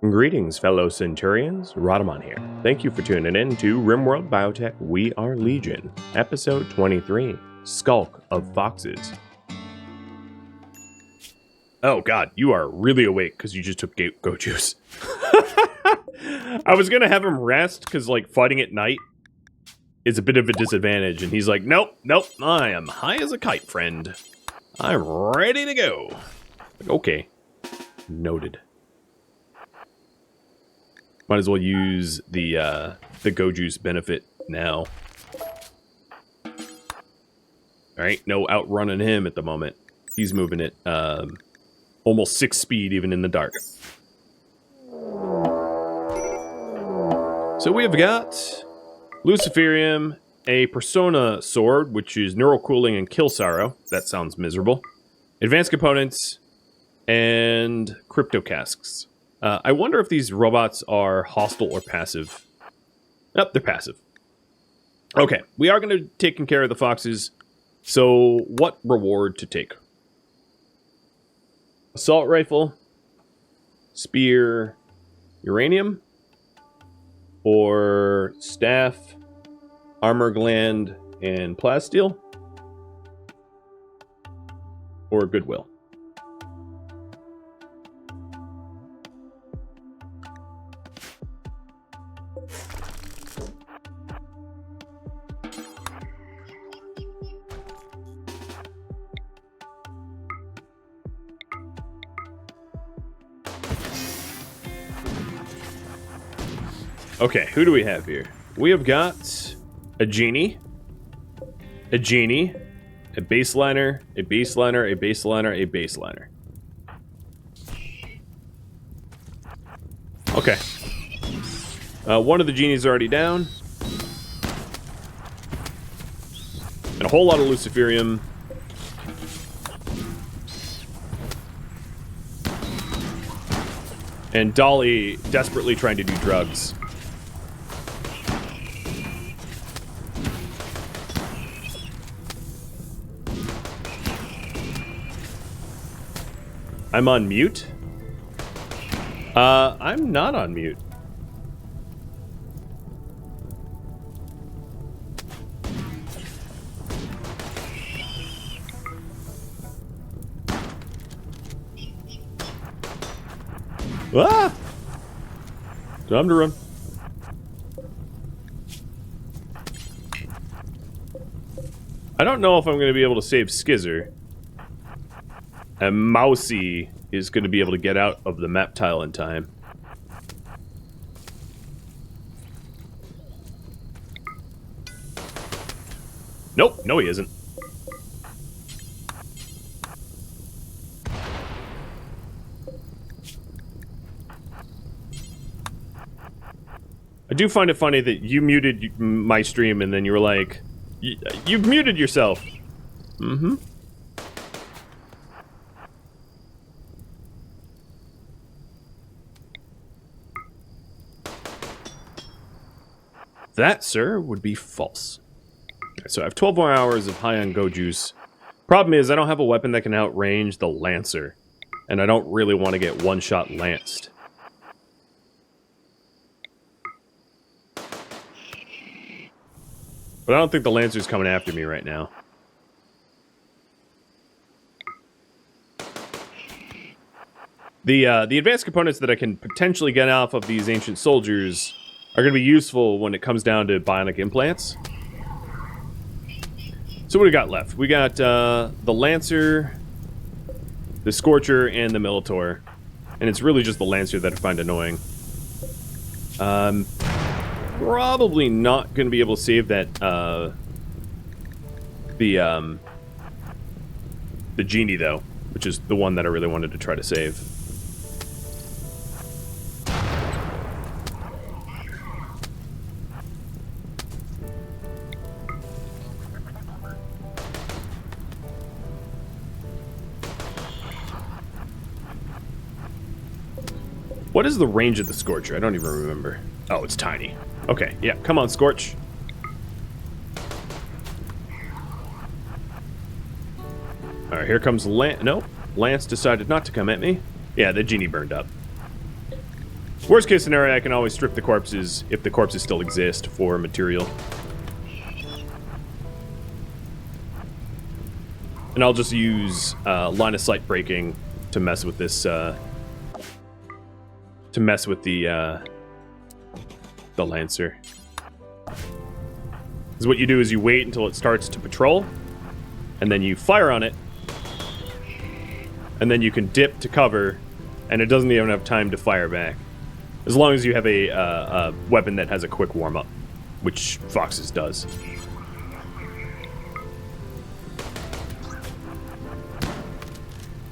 Greetings, fellow Centurions. Rhadamant here. Thank you for tuning in to RimWorld Biotech We Are Legion, Episode 23, Skulk of Foxes. Oh god, you are really awake because you just took goat juice. I was gonna have him rest because, like, fighting at night is a bit of a disadvantage, and he's like, nope, I am high as a kite, friend. I'm ready to go. Like, okay, noted. Might as well use the go juice benefit now. Alright, no outrunning him at the moment. He's moving at almost 6 speed even in the dark. So we have got Luciferium, a Persona sword, which is neural cooling and kill sorrow. That sounds miserable. Advanced components, and crypto casks. I wonder if these robots are hostile or passive. Nope, they're passive. Okay, we are going to take care of the foxes. So, what reward to take? Assault rifle, spear, uranium, or staff, armor gland, and plasteel, or goodwill. Okay, who do we have here? We have got a genie, a baseliner, a baseliner, a baseliner, a baseliner. Okay. One of the genies already down. And a whole lot of Luciferium. And Dolly desperately trying to do drugs. I'm on mute? I'm not on mute. Ah! Time to run. I don't know if I'm going to be able to save Skizzer. And Mousy is going to be able to get out of the map tile in time. Nope, no he isn't. I do find it funny that you muted my stream and then you were like, you've muted yourself. Mm-hmm. That, sir, would be false. Okay, so I have 12 more hours of high on go juice. Problem is, I don't have a weapon that can outrange the Lancer. And I don't really want to get one-shot lanced. But I don't think the Lancer's coming after me right now. The advanced components that I can potentially get off of these ancient soldiers are going to be useful when it comes down to bionic implants. So what do we got left? We got the Lancer, the Scorcher, and the Militor. And it's really just the Lancer that I find annoying. Probably not going to be able to save that, the genie, though, which is the one that I really wanted to try to save. What is the range of the Scorcher? I don't even remember. Oh, it's tiny. Okay, yeah, come on, Scorch. Alright, here comes Lance. Nope, Lance decided not to come at me. Yeah, the genie burned up. Worst case scenario, I can always strip the corpses, if the corpses still exist, for material. And I'll just use line of sight breaking to mess with this, to mess with the Lancer. Because what you do is you wait until it starts to patrol, and then you fire on it, and then you can dip to cover, and it doesn't even have time to fire back. As long as you have a weapon that has a quick warm-up, which Fox's does.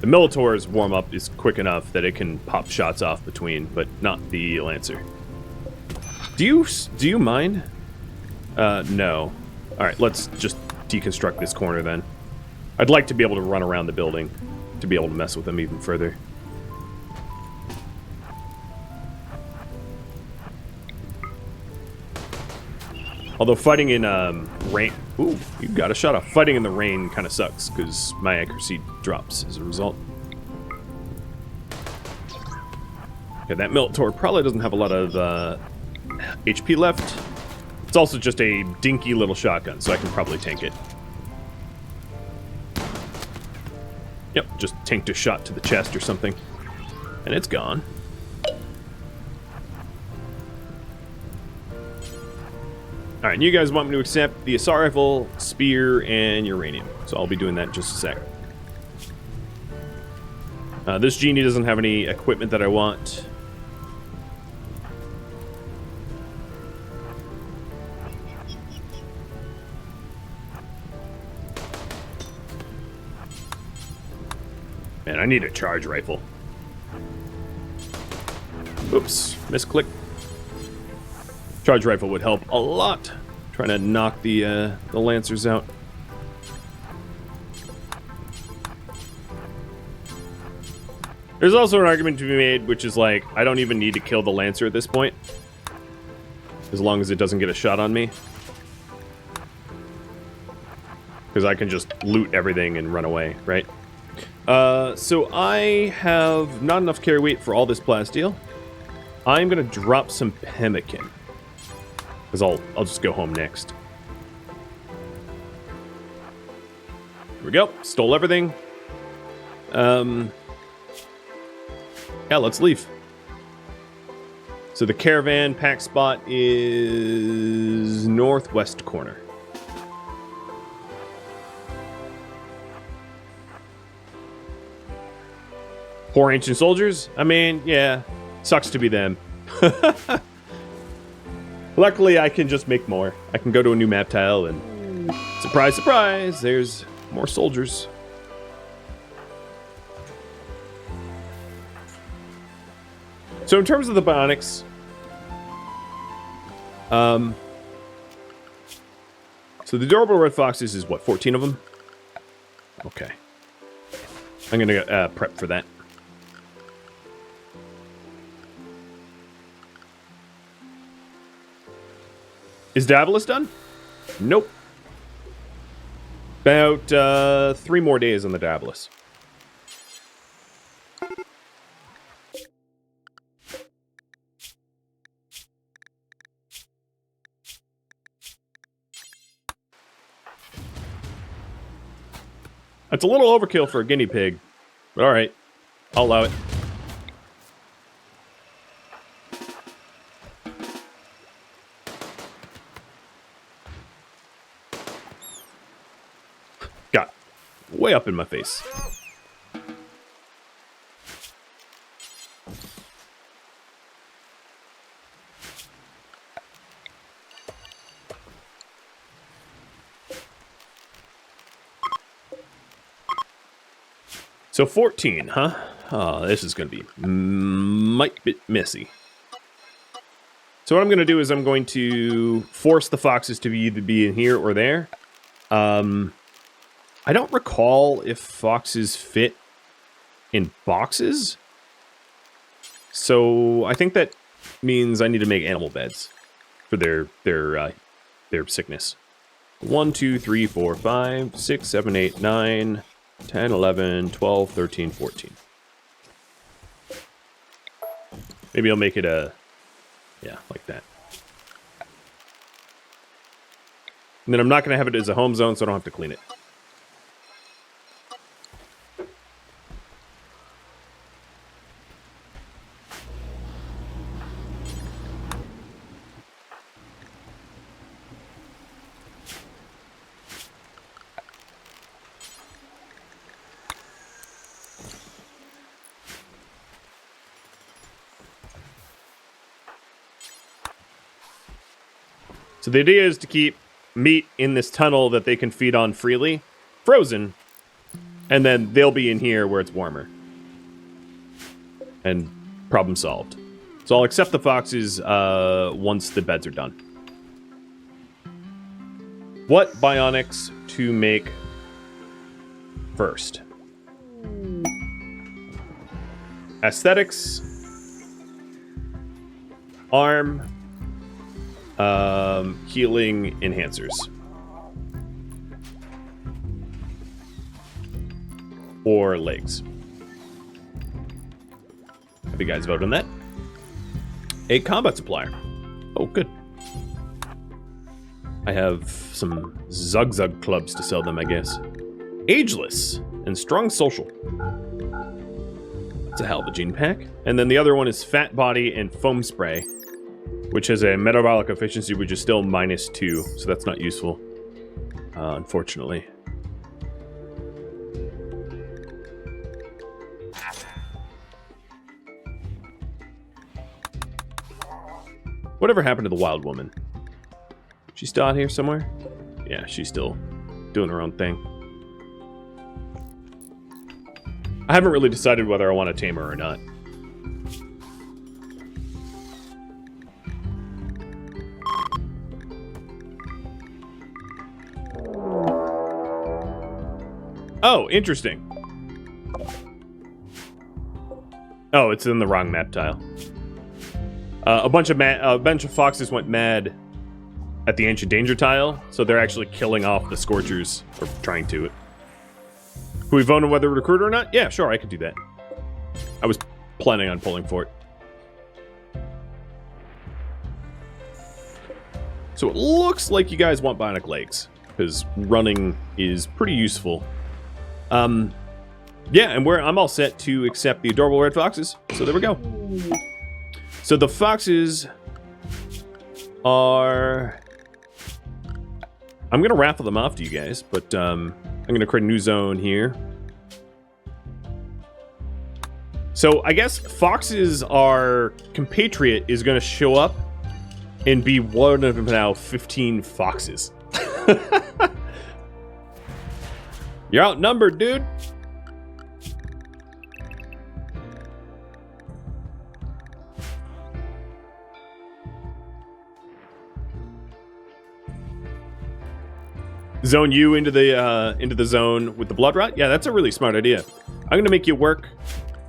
The Minotaur's warm-up is quick enough that it can pop shots off between, but not the Lancer. Do you mind? No. Alright, let's just deconstruct this corner then. I'd like to be able to run around the building to be able to mess with them even further. Although fighting in rain... Ooh, you got a shot off. Fighting in the rain kind of sucks, because my accuracy drops as a result. Okay, that Minotaur probably doesn't have a lot of HP left. It's also just a dinky little shotgun, so I can probably tank it. Yep, just tanked a shot to the chest or something. And it's gone. Alright, you guys want me to accept the assault rifle, spear, and uranium. So I'll be doing that in just a sec. This genie doesn't have any equipment that I want. Man, I need a charge rifle. Oops, misclick. Charge rifle would help a lot. Trying to knock the Lancers out. There's also an argument to be made, which is like, I don't even need to kill the Lancer at this point. As long as it doesn't get a shot on me. Because I can just loot everything and run away, right? So I have not enough carry weight for all this plasteel. I'm gonna drop some pemmican. Because I'll just go home next. Here we go. Stole everything. Yeah, let's leave. So the caravan pack spot is northwest corner. Poor ancient soldiers? I mean, yeah, sucks to be them. Luckily, I can just make more. I can go to a new map tile and... Surprise, surprise! There's more soldiers. So in terms of the bionics... So the durable red foxes is what, 14 of them? Okay. I'm gonna prep for that. Is Diabolus done? Nope. About 3 more days on the Diabolus. It's a little overkill for a guinea pig, but alright. I'll allow it. Got way up in my face. So 14, huh? Oh, this is going to be might bit messy. So what I'm going to do is I'm going to force the foxes to either be in here or there. I don't recall if foxes fit in boxes. So I think that means I need to make animal beds for their sickness. 1, 2, 3, 4, 5, 6, 7, 8, 9, 10, 11, 12, 13, 14. Maybe I'll make it a... Yeah, like that. And then I'm not going to have it as a home zone, so I don't have to clean it. So the idea is to keep meat in this tunnel that they can feed on freely, frozen, and then they'll be in here where it's warmer. And problem solved. So I'll accept the foxes once the beds are done. What bionics to make first? Aesthetics. Arm. Healing enhancers. Or legs. Have you guys voted on that? A combat supplier. Oh, good. I have some Zug clubs to sell them, I guess. Ageless and strong social. That's a hell of a gene pack. And then the other one is fat body and foam spray, which has a metabolic efficiency which is still -2, so that's not useful, unfortunately. Whatever happened to the wild woman? She's still out here somewhere? Yeah, she's still doing her own thing. I haven't really decided whether I want to tame her or not. Oh, interesting. Oh, it's in the wrong map tile. A bunch of foxes went mad at the Ancient Danger tile, so they're actually killing off the Scorchers, or trying to. Can we vote on whether to recruit or not? Yeah, sure, I could do that. I was planning on pulling for it. So it looks like you guys want bionic legs, because running is pretty useful. Yeah, and I'm all set to accept the adorable red foxes. So there we go. So the foxes are... I'm going to raffle them off to you guys, but I'm going to create a new zone here. So I guess foxes are... Compatriot is going to show up and be one of now 15 foxes. You're outnumbered, dude. Zone you into the zone with the blood rot. Yeah, that's a really smart idea. I'm going to make you work,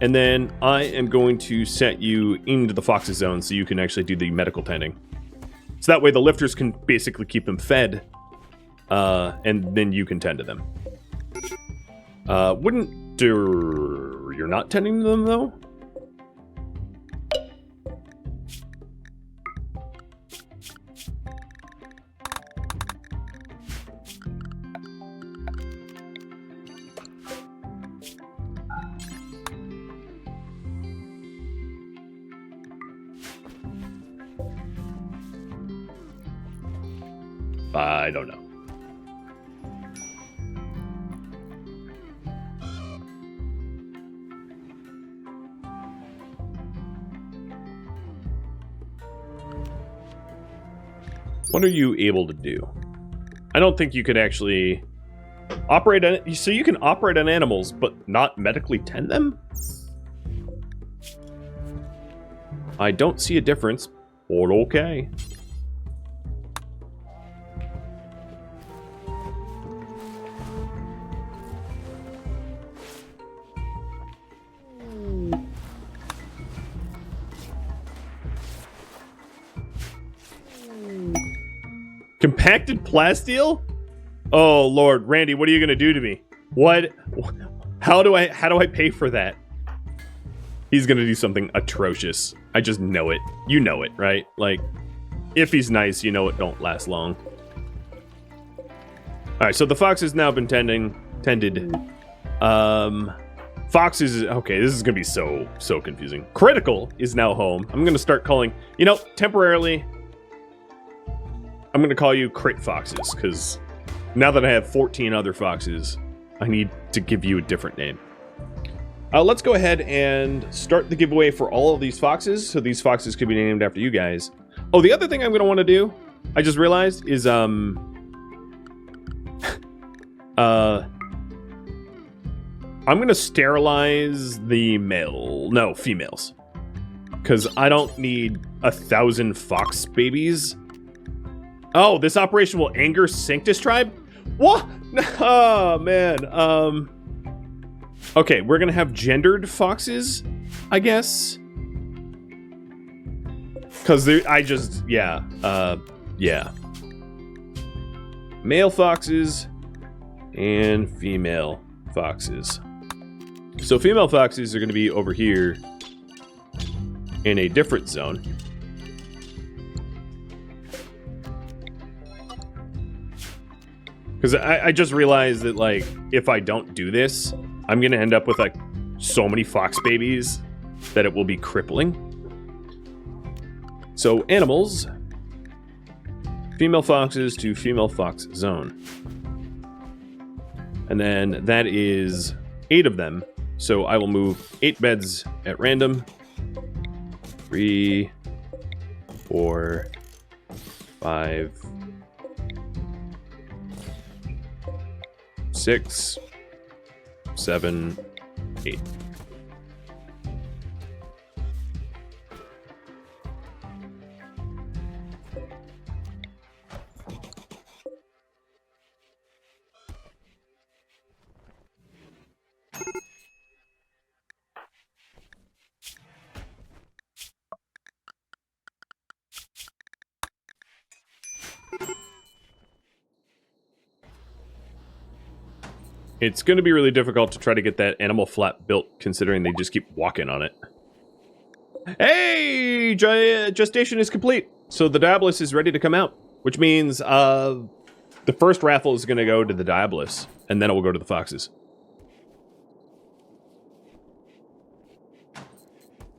and then I am going to set you into the foxes zone so you can actually do the medical tending. So that way the lifters can basically keep them fed, and then you can tend to them. You're not tending to them, though? I don't know. What are you able to do? I don't think you could actually operate on... So you can operate on animals, but not medically tend them? I don't see a difference, but okay. Compacted plasteel? Oh Lord, Randy, what are you gonna do to me? What? How do I pay for that? He's gonna do something atrocious. I just know it. You know it, right? Like, if he's nice, you know it don't last long. Alright, so the fox has now been tended. Fox is... Okay, this is going to be so confusing. Critical is now home. I'm going to start calling... You know, temporarily, I'm going to call you Crit Foxes, because now that I have 14 other foxes, I need to give you a different name. Let's go ahead and start the giveaway for all of these foxes, so these foxes could be named after you guys. Oh, the other thing I'm going to want to do, I just realized, is, I'm going to sterilize the females. Because I don't need 1,000 fox babies. Oh, this operation will anger Sanctus tribe? What? Oh, man. Okay, we're going to have gendered foxes, I guess. Because yeah. Male foxes and female foxes. So female foxes are going to be over here in a different zone. Because I just realized that, like, if I don't do this, I'm going to end up with, like, so many fox babies that it will be crippling. So animals, female foxes to female fox zone. And then that is 8 of them. So I will move 8 beds at random. 3, 4, 5, 6, 7, 8. It's going to be really difficult to try to get that animal flat built, considering they just keep walking on it. Hey! Gestation is complete. So the Diabolus is ready to come out, which means the first raffle is going to go to the Diabolus, and then it will go to the foxes.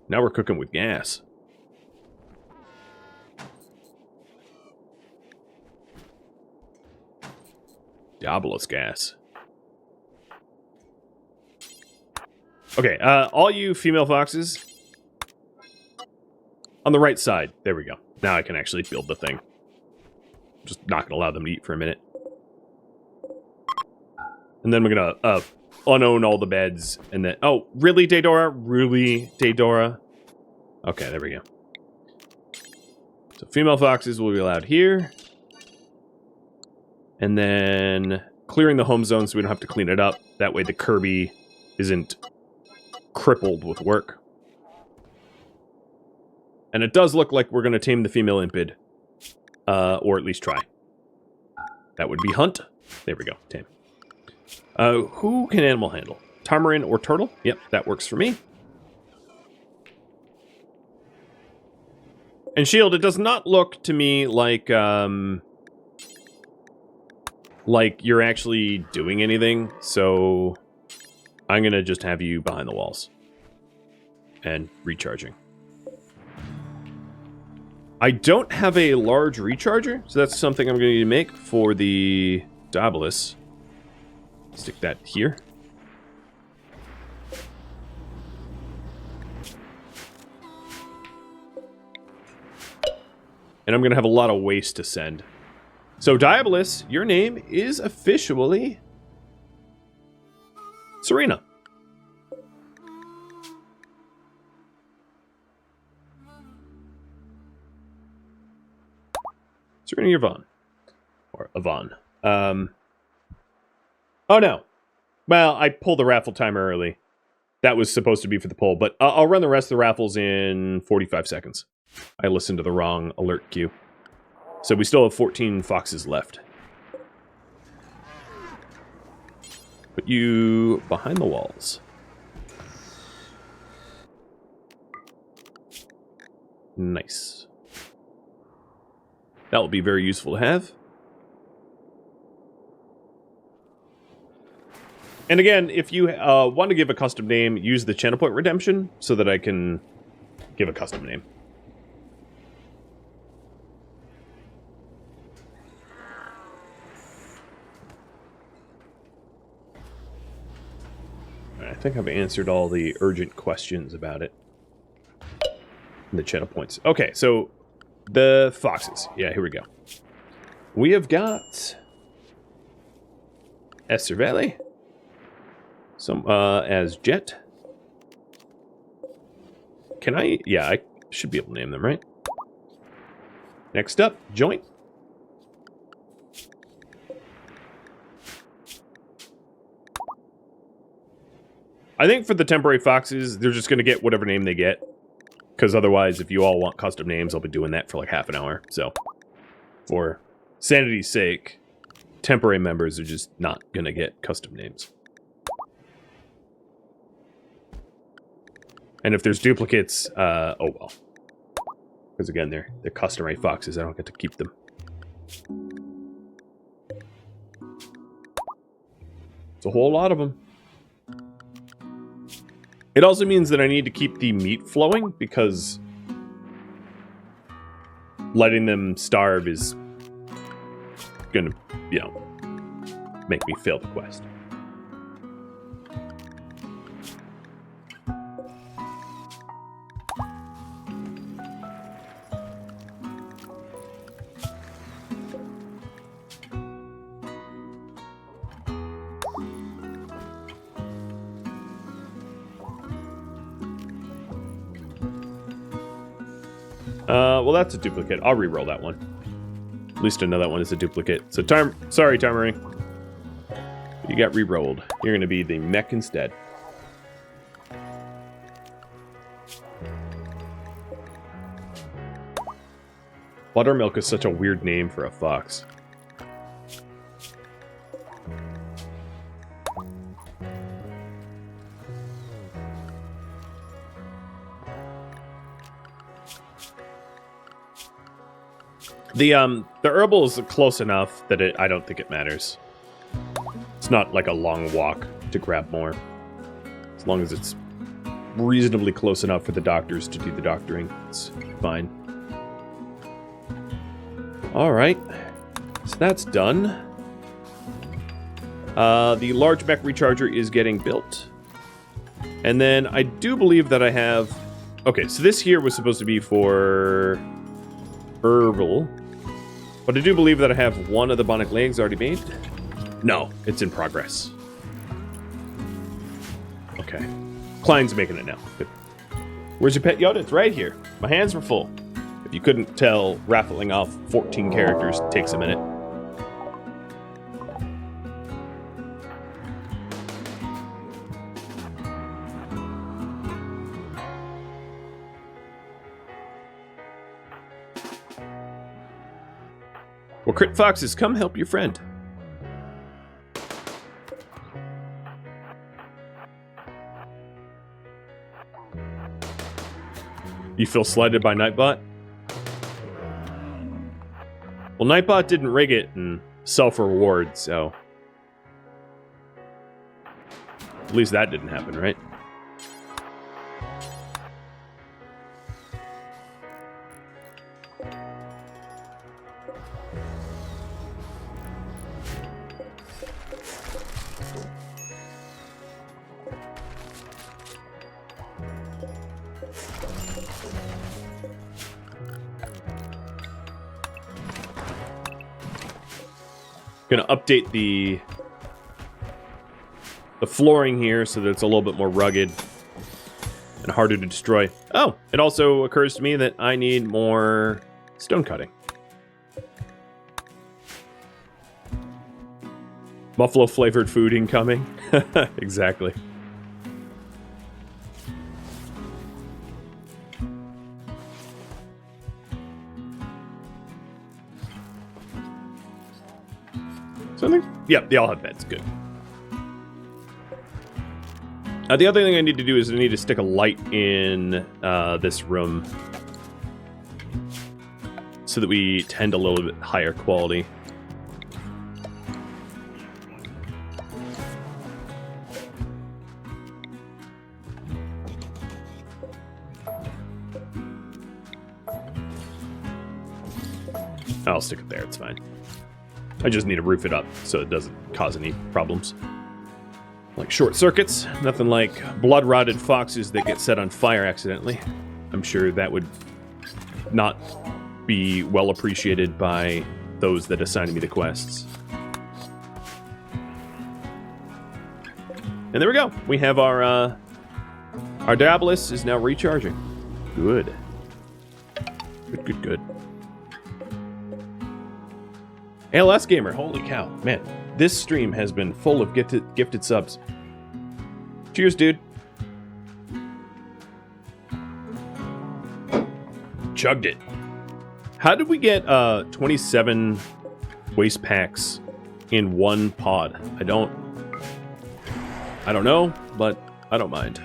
Now we're cooking with gas. Diabolus gas. Okay, all you female foxes on the right side. There we go. Now I can actually build the thing. Just not going to allow them to eat for a minute. And then we're going to unown all the beds. And then... Oh, really, Daedora? Really, Daedora? Okay, there we go. So female foxes will be allowed here. And then clearing the home zone so we don't have to clean it up. That way the Kirby isn't crippled with work. And it does look like we're going to tame the female Impid. Or at least try. That would be Hunt. There we go, tame. Who can animal handle? Tamarin or Turtle? Yep, that works for me. And Shield, it does not look to me like you're actually doing anything, so I'm going to just have you behind the walls. And recharging. I don't have a large recharger, so that's something I'm going to need to make for the Diabolus. Stick that here. And I'm going to have a lot of waste to send. So, Diabolus, your name is officially Serena. Serena Yvonne. Or Yvonne. Oh, no. Well, I pulled the raffle timer early. That was supposed to be for the poll, but I'll run the rest of the raffles in 45 seconds. I listened to the wrong alert queue. So we still have 14 foxes left. Put you behind the walls. Nice. That will be very useful to have. And again, if you want to give a custom name, use the channel point redemption so that I can give a custom name. I think I've answered all the urgent questions about it. The channel points. Okay, so the foxes. Yeah, here we go. We have got Esther Valley. Some as Jet. Can I? Yeah, I should be able to name them, right? Next up, Joint. I think for the temporary foxes, they're just going to get whatever name they get. Because otherwise, if you all want custom names, I'll be doing that for like half an hour. So, for sanity's sake, temporary members are just not going to get custom names. And if there's duplicates, oh well. Because again, they're customary foxes. I don't get to keep them. It's a whole lot of them. It also means that I need to keep the meat flowing, because letting them starve is gonna, you know, make me fail the quest. Well, that's a duplicate. I'll re-roll that one. At least I know that one is a duplicate. So, sorry, Tarmory. You got re-rolled. You're going to be the Mech instead. Buttermilk is such a weird name for a fox. The herbal is close enough that I don't think it matters. It's not like a long walk to grab more. As long as it's reasonably close enough for the doctors to do the doctoring, it's fine. Alright. So that's done. The large mech recharger is getting built. And then I do believe that I have... Okay, so this here was supposed to be for herbal. But I do believe that I have one of the bionic legs already made. No, it's in progress. Okay. Klein's making it now. Good. Where's your pet Yoda? It's right here. My hands were full. If you couldn't tell, raffling off 14 characters takes a minute. Well, Crit Foxes, come help your friend. You feel slighted by Nightbot? Well, Nightbot didn't rig it and self-reward, so... At least that didn't happen, right? Gonna update the flooring here so that it's a little bit more rugged and harder to destroy. Oh, it also occurs to me that I need more stone cutting. Buffalo flavored food incoming. Exactly. Something? Yep, they all have beds. Good. The other thing I need to do is I need to stick a light in this room. so that we tend a little bit higher quality. I'll stick it there, it's fine. I just need to roof it up so it doesn't cause any problems. Like short circuits, nothing like blood-rotted foxes that get set on fire accidentally. I'm sure that would not be well appreciated by those that assign me the quests. And there we go. We have our Diabolus is now recharging. Good. Good, good, good. ALS Gamer, holy cow. Man, this stream has been full of gifted subs. Cheers, dude. Chugged it. How did we get 27 waste packs in one pod? I don't know, but I don't mind.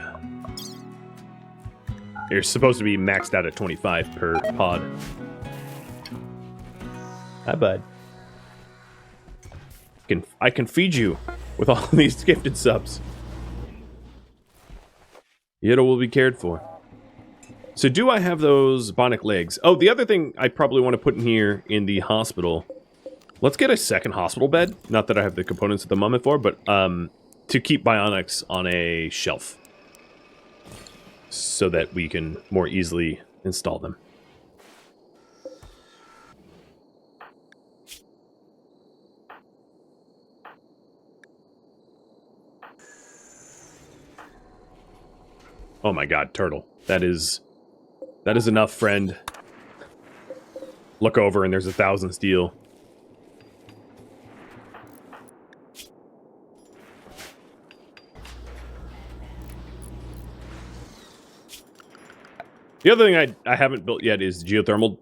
You're supposed to be maxed out at 25 per pod. Hi, bud. I can feed you with all these gifted subs. Yido will be cared for. So do I have those bionic legs? Oh, the other thing I probably want to put in here in the hospital. Let's get a second hospital bed. Not that I have the components at the moment for, but to keep bionics on a shelf. So that we can more easily install them. Oh my god, turtle. That is enough, friend. Look over and there's 1,000 steel. The other thing I haven't built yet is geothermal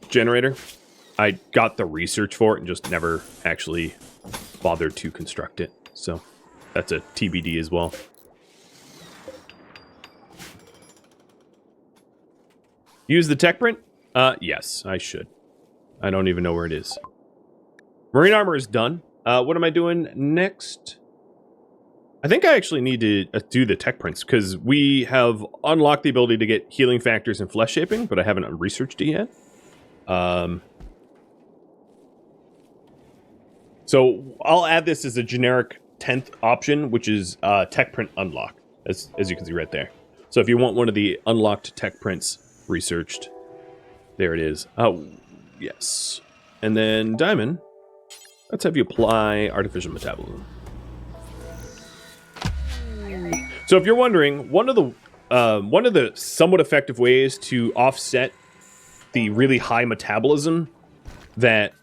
generator. I got the research for it and just never actually bothered to construct it. So that's a TBD as well. Use the tech print? Yes, I should. I don't even know where it is. Marine armor is done. What am I doing next? I think I actually need to do the tech prints, because we have unlocked the ability to get healing factors and flesh shaping, but I haven't researched it yet. So I'll add this as a generic 10th option, which is tech print unlock, as you can see right there. So if you want one of the unlocked tech prints researched, there it is. Oh, yes. And then Diamond, let's have you apply artificial metabolism. So if you're wondering, one of the somewhat effective ways to offset the really high metabolism that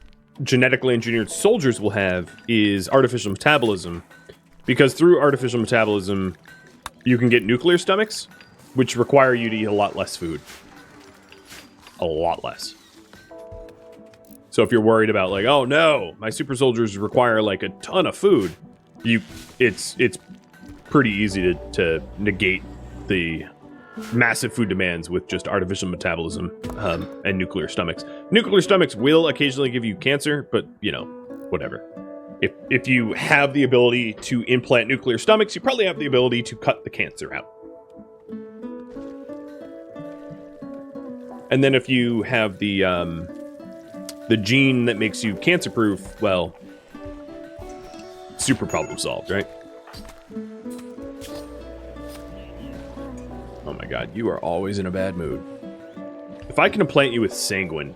genetically engineered soldiers will have is artificial metabolism, because through artificial metabolism you can get nuclear stomachs, which require you to eat a lot less food. A lot less. So if you're worried about, like, oh no, my super soldiers require like a ton of food, it's pretty easy to negate the massive food demands with just artificial metabolism and nuclear stomachs. Nuclear stomachs will occasionally give you cancer, but you know, whatever. If you have the ability to implant nuclear stomachs, you probably have the ability to cut the cancer out. And then if you have the gene that makes you cancer-proof, well, super problem solved, right? Oh my god, you are always in a bad mood. If I can implant you with sanguine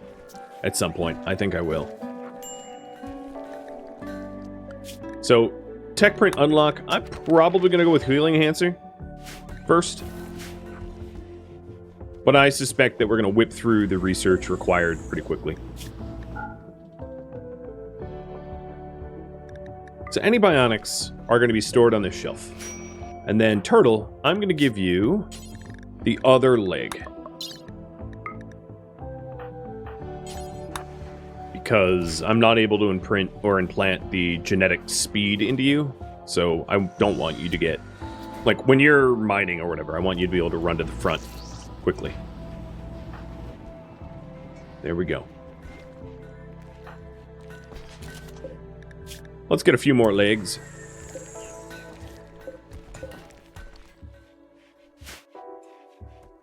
at some point, I think I will. So, tech print unlock, I'm probably going to go with healing enhancer first. But I suspect that we're going to whip through the research required pretty quickly. So any bionics are going to be stored on this shelf. And then Turtle, I'm going to give you the other leg. Because I'm not able to imprint or implant the genetic speed into you. So I don't want you to get... Like, when you're mining or whatever, I want you to be able to run to the front quickly. There we go. Let's get a few more legs.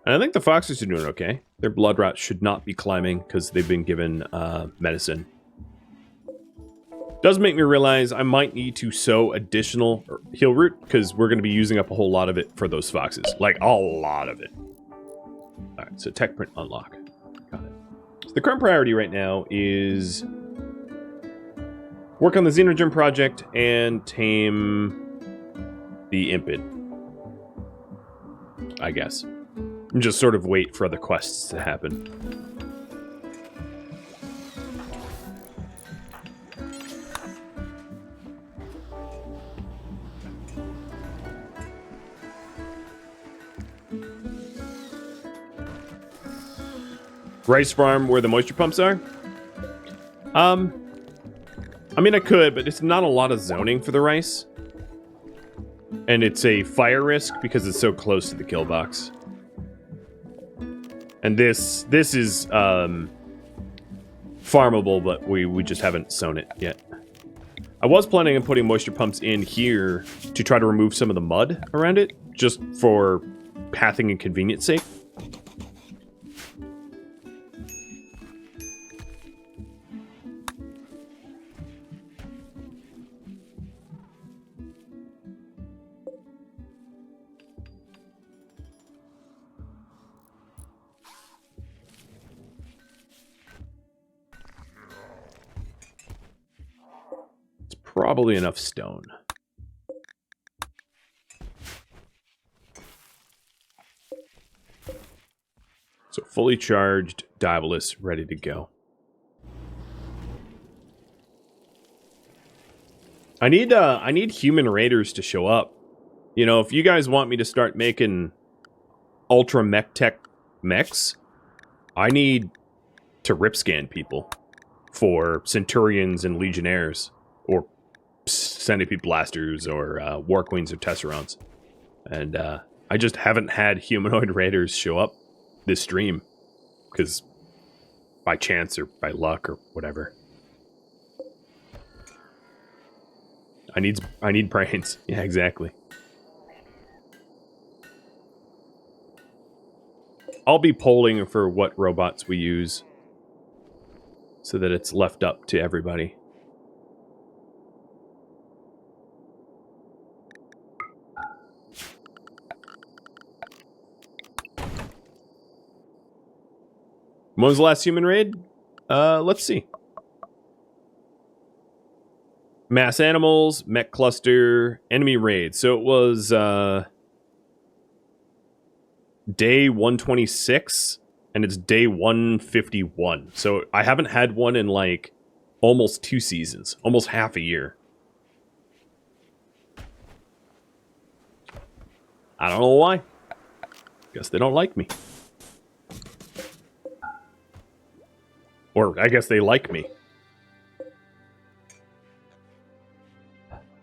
And I think the foxes are doing okay. Their blood rot should not be climbing because they've been given medicine. Does make me realize I might need to sow additional heal root because we're going to be using up a whole lot of it for those foxes. Like, a lot of it. Alright, so tech print unlock. Got it. So the current priority right now is work on the Xenogen project and tame the Impid. I guess. And just sort of wait for other quests to happen. Rice farm where the moisture pumps are? I mean, I could, but it's not a lot of zoning for the rice. And it's a fire risk because it's so close to the kill box. And this is farmable, but we just haven't sown it yet. I was planning on putting moisture pumps in here to try to remove some of the mud around it, just for pathing and convenience sake. Probably enough stone. So fully charged Diabolus ready to go. I need human raiders to show up. You know, if you guys want me to start making ultra mech tech mechs, I need to rip scan people for Centurions and Legionnaires, or Centipede Blasters, or War Queens or Tesserons. And I just haven't had humanoid raiders show up this stream, because by chance or by luck or whatever. I need brains. Yeah, exactly. I'll be polling for what robots we use so that it's left up to everybody. When was the last human raid? Let's see. Mass animals, mech cluster, enemy raid. So it was day 126, and it's day 151. So I haven't had one in like almost 2 seasons, almost half a year. I don't know why. Guess they don't like me. Or I guess they like me.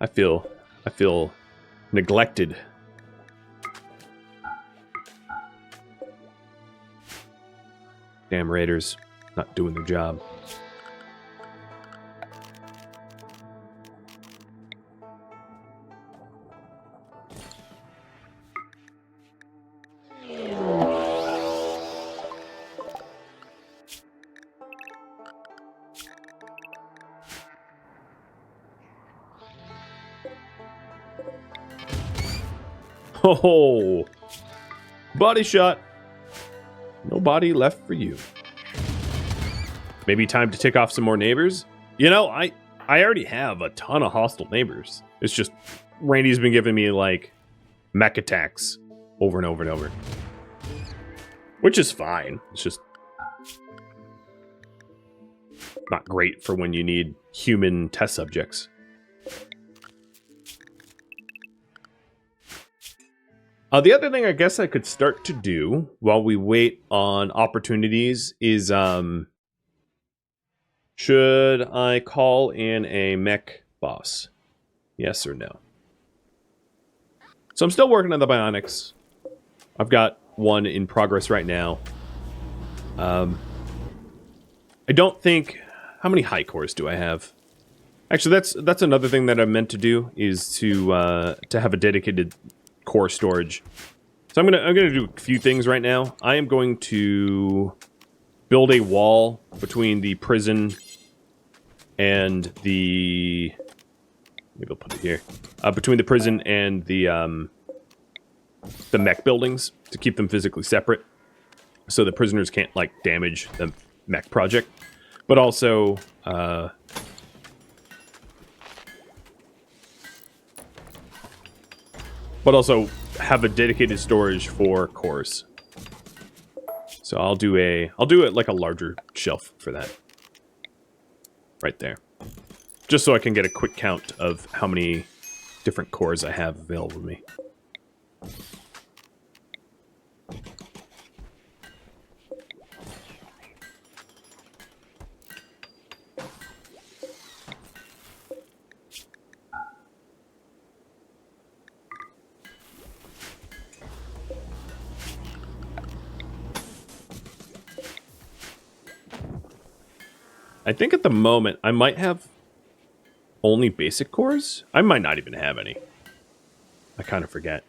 I feel neglected. Damn raiders, not doing their job. Oh, body shot. No body left for you. Maybe time to tick off some more neighbors. You know, I already have a ton of hostile neighbors. It's just Randy's been giving me like mech attacks over and over and over, which is fine. It's just not great for when you need human test subjects. The other thing I guess I could start to do while we wait on opportunities is, should I call in a mech boss? Yes or no? So I'm still working on the bionics. I've got one in progress right now. I don't think... How many high cores do I have? Actually, that's another thing that I meant to do is to have a dedicated core storage. So I'm gonna do a few things right now. I am going to build a wall between the prison and the... Maybe I'll put it here. Between the prison and the mech buildings to keep them physically separate, so the prisoners can't like damage the mech project, but also have a dedicated storage for cores. So I'll do it like a larger shelf for that. Right there. Just so I can get a quick count of how many different cores I have available to me. I think at the moment, I might have only basic cores. I might not even have any. I kind of forget.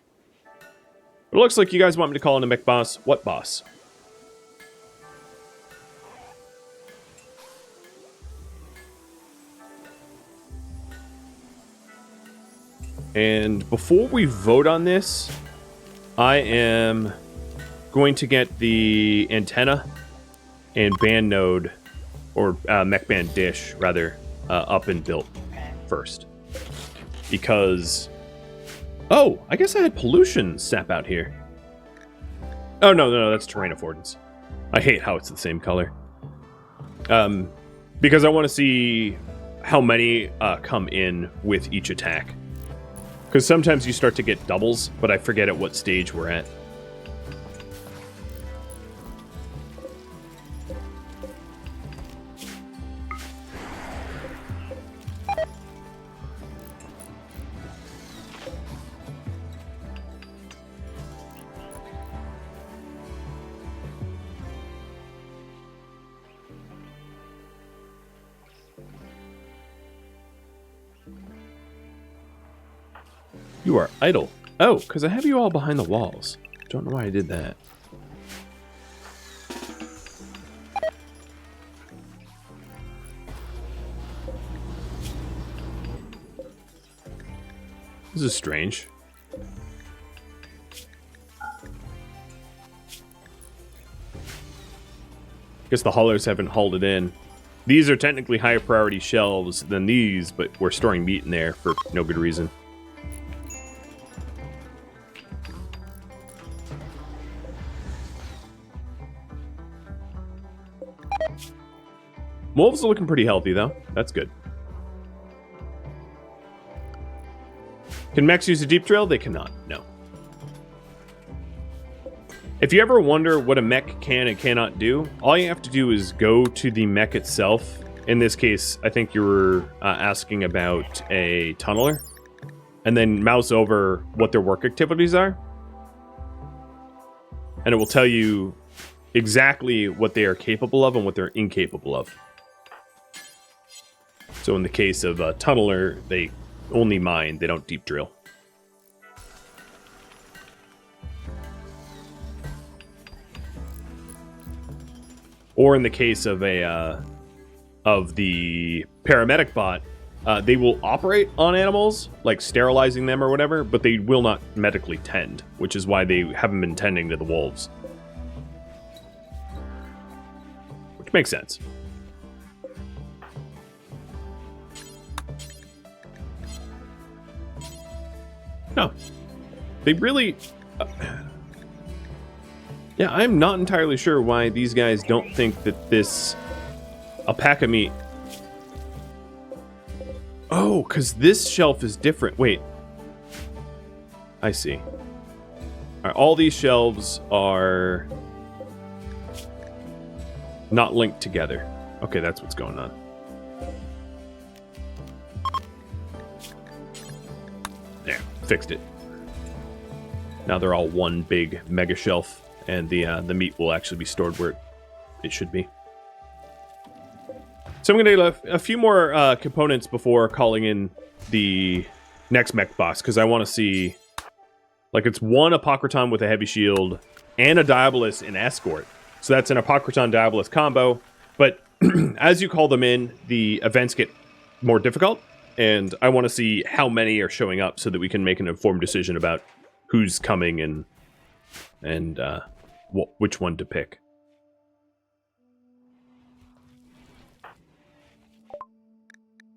But it looks like you guys want me to call in a mech boss. What boss? And before we vote on this, I am going to get the antenna and band node, or mech band dish, rather, up and built first. Because... Oh, I guess I had pollution sap out here. Oh, no, that's terrain affordance. I hate how it's the same color. Because I want to see how many come in with each attack. Because sometimes you start to get doubles, but I forget at what stage we're at. You are idle. Oh, because I have you all behind the walls. Don't know why I did that. This is strange. Guess the haulers haven't hauled it in. These are technically higher priority shelves than these, but we're storing meat in there for no good reason. Wolves are looking pretty healthy, though. That's good. Can mechs use a deep drill? They cannot. No. If you ever wonder what a mech can and cannot do, all you have to do is go to the mech itself. In this case, I think you were asking about a tunneler. And then mouse over what their work activities are. And it will tell you exactly what they are capable of and what they're incapable of. So in the case of a tunneler, they only mine, they don't deep drill. Or in the case of a of the paramedic bot, they will operate on animals, like sterilizing them or whatever, but they will not medically tend, which is why they haven't been tending to the wolves. Which makes sense. No. They really... yeah, I'm not entirely sure why these guys don't think that this alpaca meat... Oh, because this shelf is different. Wait. I see. All right, all these shelves are not linked together. Okay, that's what's going on. There, fixed it. Now they're all one big mega shelf, and the meat will actually be stored where it should be. So I'm going to do a few more components before calling in the next mech boss, because I want to see... Like, it's one Apocryton with a heavy shield and a Diabolus in escort. So that's an Apocryton-Diabolus combo. But as you call them in, the events get more difficult. And I want to see how many are showing up so that we can make an informed decision about who's coming and which one to pick.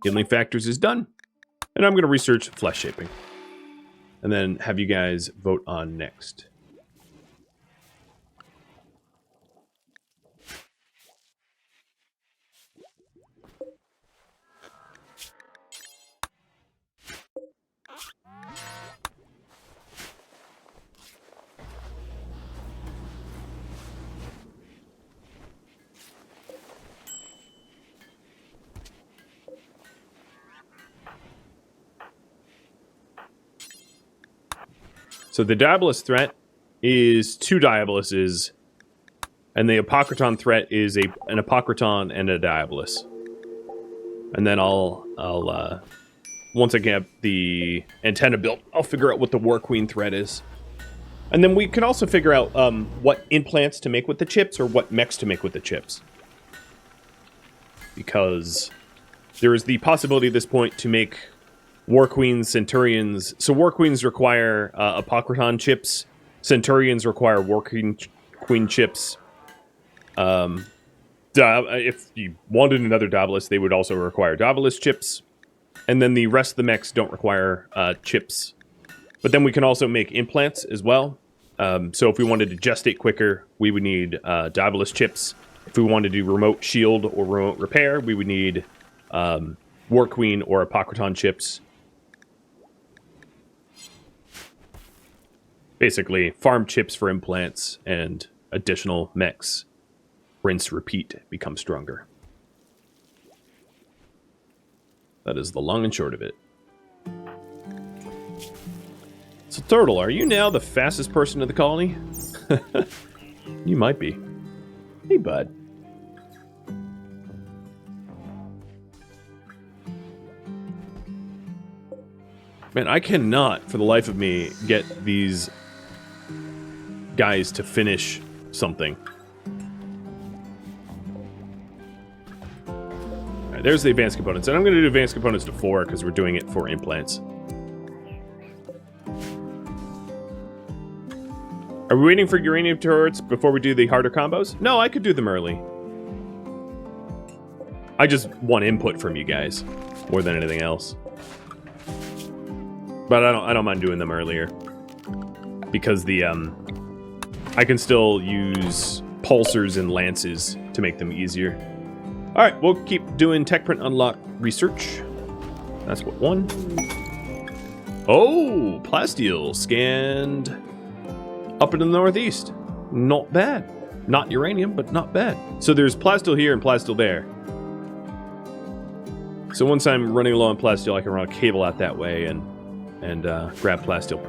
Healing Factors is done. And I'm going to research flesh shaping. And then have you guys vote on next. So the Diabolus threat is 2 Diaboluses, and the Apocryton threat is an Apocryton and a Diabolus. And then I'll once I get the antenna built, I'll figure out what the War Queen threat is. And then we can also figure out what implants to make with the chips or what mechs to make with the chips. Because there is the possibility at this point to make War Queens, Centurions. So War Queens require Apocryton chips. Centurions require War Queen chips. If you wanted another Diabolus, they would also require Diabolus chips. And then the rest of the mechs don't require chips. But then we can also make implants as well. So if we wanted to gestate quicker, we would need Diabolus chips. If we wanted to do remote shield or remote repair, we would need War Queen or Apocryton chips. Basically, farm chips for implants and additional mechs. Rinse, repeat, become stronger. That is the long and short of it. So, Turtle, are you now the fastest person in the colony? You might be. Hey, bud. Man, I cannot, for the life of me, get these guys to finish something. Alright, there's the advanced components. And I'm going to do advanced components to 4 because we're doing it for implants. Are we waiting for uranium turrets before we do the harder combos? No, I could do them early. I just want input from you guys more than anything else. But I don't mind doing them earlier. Because the I can still use pulsers and lances to make them easier. Alright, we'll keep doing tech print unlock research. That's what 1. Oh, plasteel scanned up in the northeast. Not bad. Not uranium, but not bad. So there's plasteel here and plasteel there. So once I'm running low on plasteel, I can run a cable out that way and grab plasteel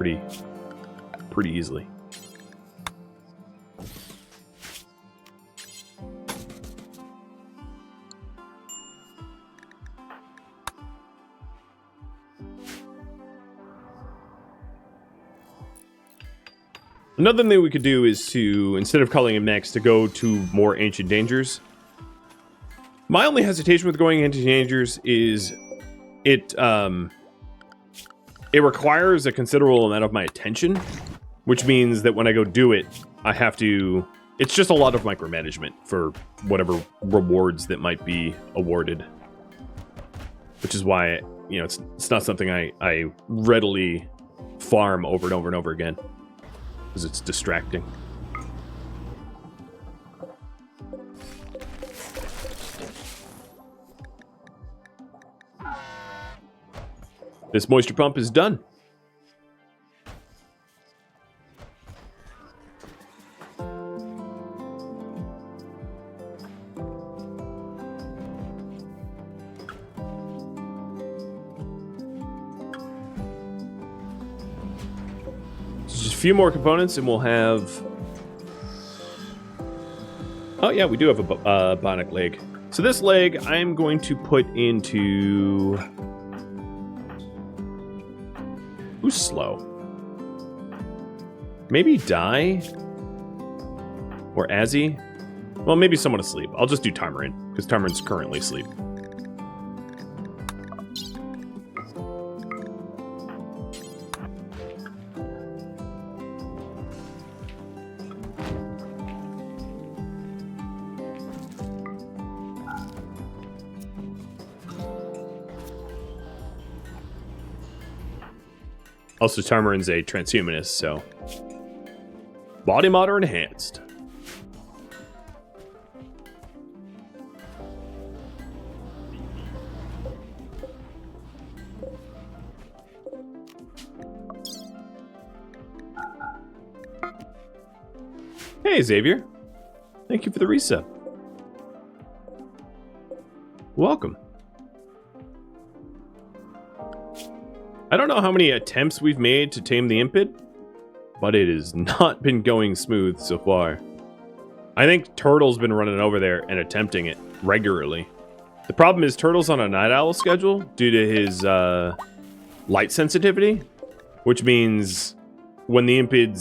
pretty easily. Another thing we could do is to, instead of calling in mechs, to go to more ancient dangers. My only hesitation with going into dangers is it requires a considerable amount of my attention, which means that when I go do it, I have to... It's just a lot of micromanagement for whatever rewards that might be awarded. Which is why, you know, it's not something I readily farm over and over and over again. Because it's distracting. This moisture pump is done. Just a few more components and we'll have... Oh yeah, we do have a bionic leg. So this leg, I'm going to put into... Who's slow? Maybe Die? Or Azzy? Well, maybe someone asleep. I'll just do Tarmarin, because Tarmarin's currently asleep. Also, Tarmarin's a transhumanist, so... Body modder enhanced. Hey, Xavier. Thank you for the resub. Welcome. I don't know how many attempts we've made to tame the Impid, but it has not been going smooth so far. I think Turtle's been running over there and attempting it regularly. The problem is Turtle's on a night owl schedule due to his light sensitivity, which means when the Impid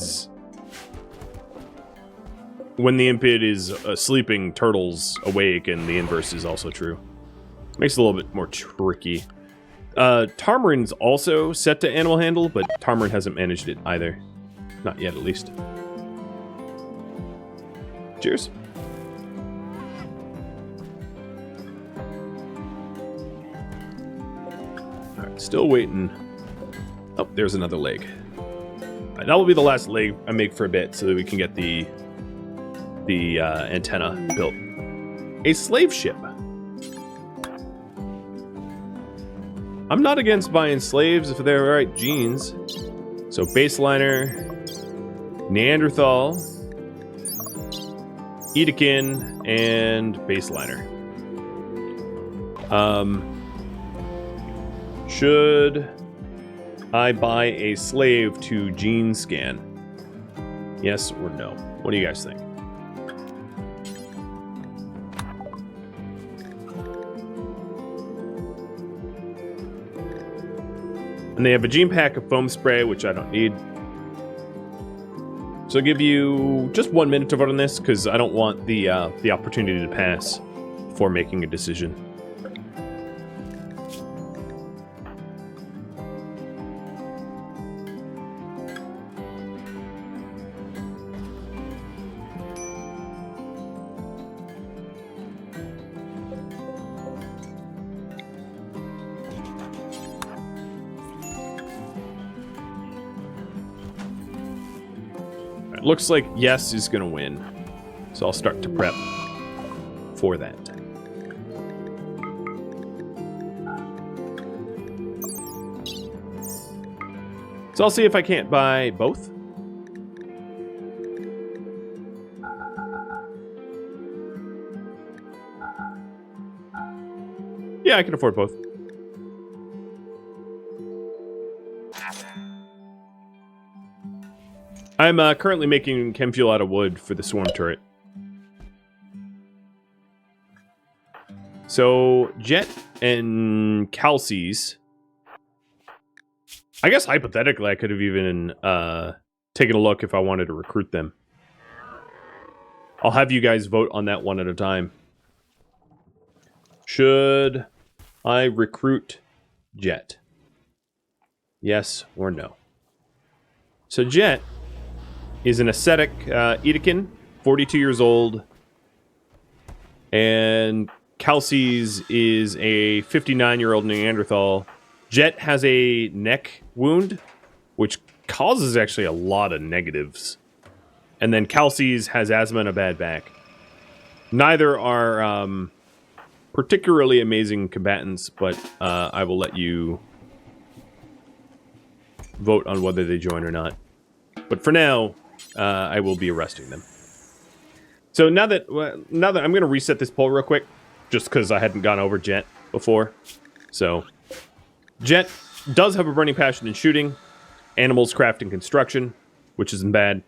is sleeping, Turtle's awake, and the inverse is also true. Makes it a little bit more tricky. Tarmarin's also set to animal handle, but Tarmarin hasn't managed it either. Not yet, at least. Cheers. Alright, still waiting. Oh, there's another leg. Right, that will be the last leg I make for a bit, so that we can get the antenna built. A slave ship. I'm not against buying slaves if they're the right genes. So baseliner, Neanderthal, Edekin, and baseliner. Should I buy a slave to gene scan? Yes or no? What do you guys think? And they have a gene pack of foam spray, which I don't need. So I'll give you just 1 minute to vote on this, because I don't want the opportunity to pass before making a decision. Looks like yes is going to win. So I'll start to prep for that. So I'll see if I can't buy both. Yeah, I can afford both. I'm currently making chem fuel out of wood for the swarm turret. So, Jet and Calces. I guess hypothetically I could have even taken a look if I wanted to recruit them. I'll have you guys vote on that one at a time. Should I recruit Jet? Yes or no? So Jet is an ascetic Edekin, 42 years old. And Calces is a 59-year-old Neanderthal. Jet has a neck wound, which causes actually a lot of negatives. And then Calces has asthma and a bad back. Neither are particularly amazing combatants, but I will let you vote on whether they join or not. But for now, I will be arresting them. So now that I'm going to reset this poll real quick, just because I hadn't gone over Jet before. So, Jet does have a burning passion in shooting, animals, craft, and construction, which isn't bad.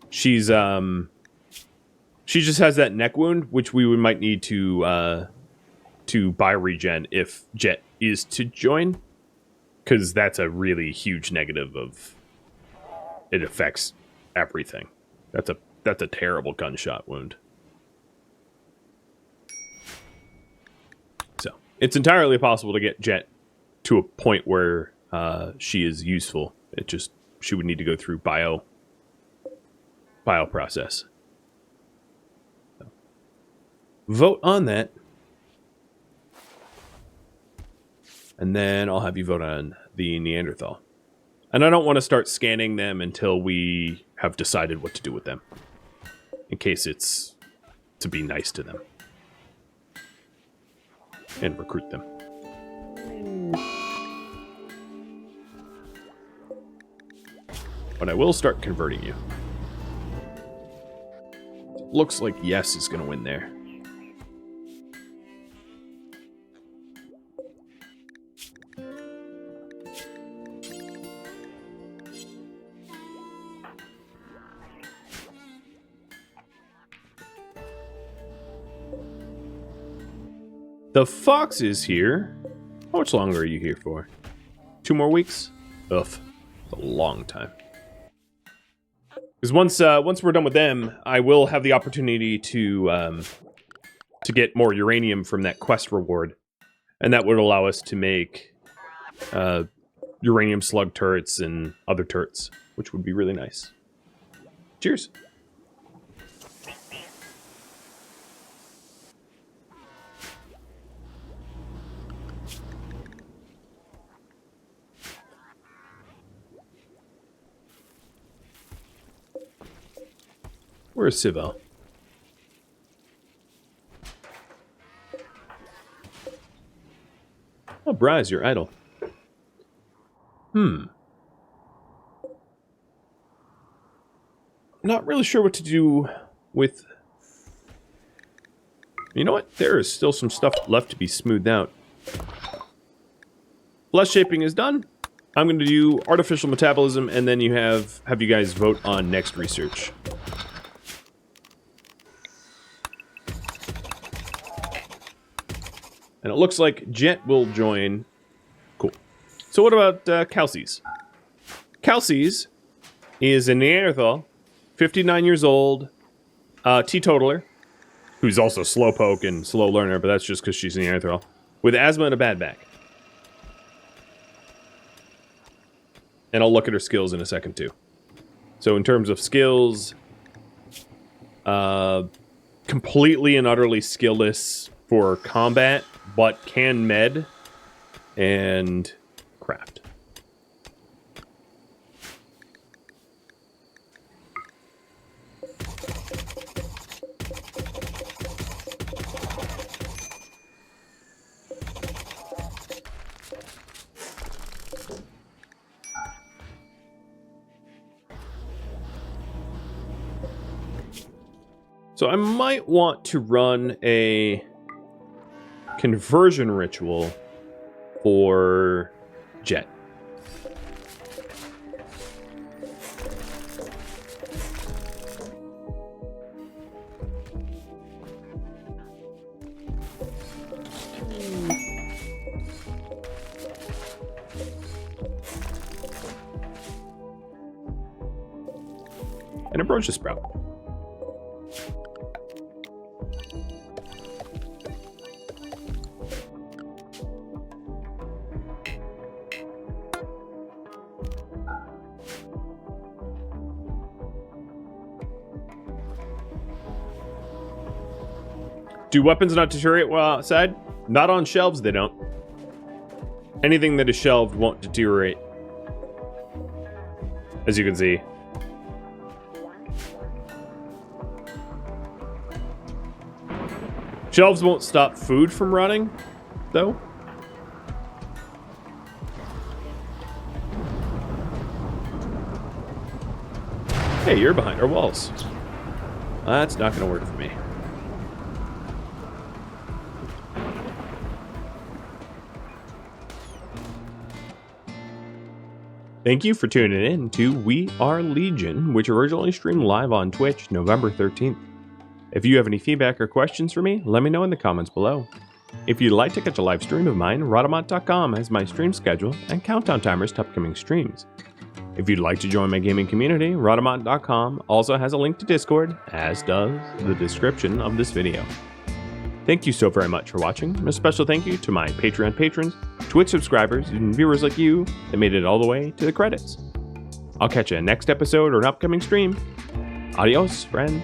She just has that neck wound, which we might need to to bioregen if Jet is to join, because that's a really huge negative of it affects everything. That's a terrible gunshot wound. So it's entirely possible to get Jet to a point where she is useful. She would need to go through bio process. So, vote on that. And then I'll have you vote on the Neanderthal. And I don't want to start scanning them until we have decided what to do with them. In case it's to be nice to them. And recruit them. But I will start converting you. Looks like yes is going to win there. The fox is here. How much longer are you here for? 2 more weeks? Ugh, it's a long time. Because once we're done with them, I will have the opportunity to get more uranium from that quest reward, and that would allow us to make uranium slug turrets and other turrets, which would be really nice. Cheers. Where's Sivel? Oh, Bryce, you're idle. Not really sure what to do with... You know what? There is still some stuff left to be smoothed out. Flesh shaping is done. I'm going to do artificial metabolism, and then you have you guys vote on next research. And it looks like Jet will join. Cool. So what about Calces? Calces is a Neanderthal, 59 years old, teetotaler, who's also slowpoke and slow learner, but that's just because she's a Neanderthal, with asthma and a bad back. And I'll look at her skills in a second, too. So in terms of skills, completely and utterly skillless for combat, but can med and craft. So I might want to run a conversion ritual for Jet. And a brochure sprout. Do weapons not deteriorate while outside? Not on shelves, they don't. Anything that is shelved won't deteriorate. As you can see. Shelves won't stop food from rotting, though. Hey, you're behind our walls. That's not going to work for me. Thank you for tuning in to We Are Legion, which originally streamed live on Twitch November 13th. If you have any feedback or questions for me, let me know in the comments below. If you'd like to catch a live stream of mine, Rhadamant.com has my stream schedule and countdown timers to upcoming streams. If you'd like to join my gaming community, Rhadamant.com also has a link to Discord, as does the description of this video. Thank you so very much for watching, and a special thank you to my Patreon patrons, Twitch subscribers, and viewers like you that made it all the way to the credits. I'll catch you in next episode or an upcoming stream. Adios, friends.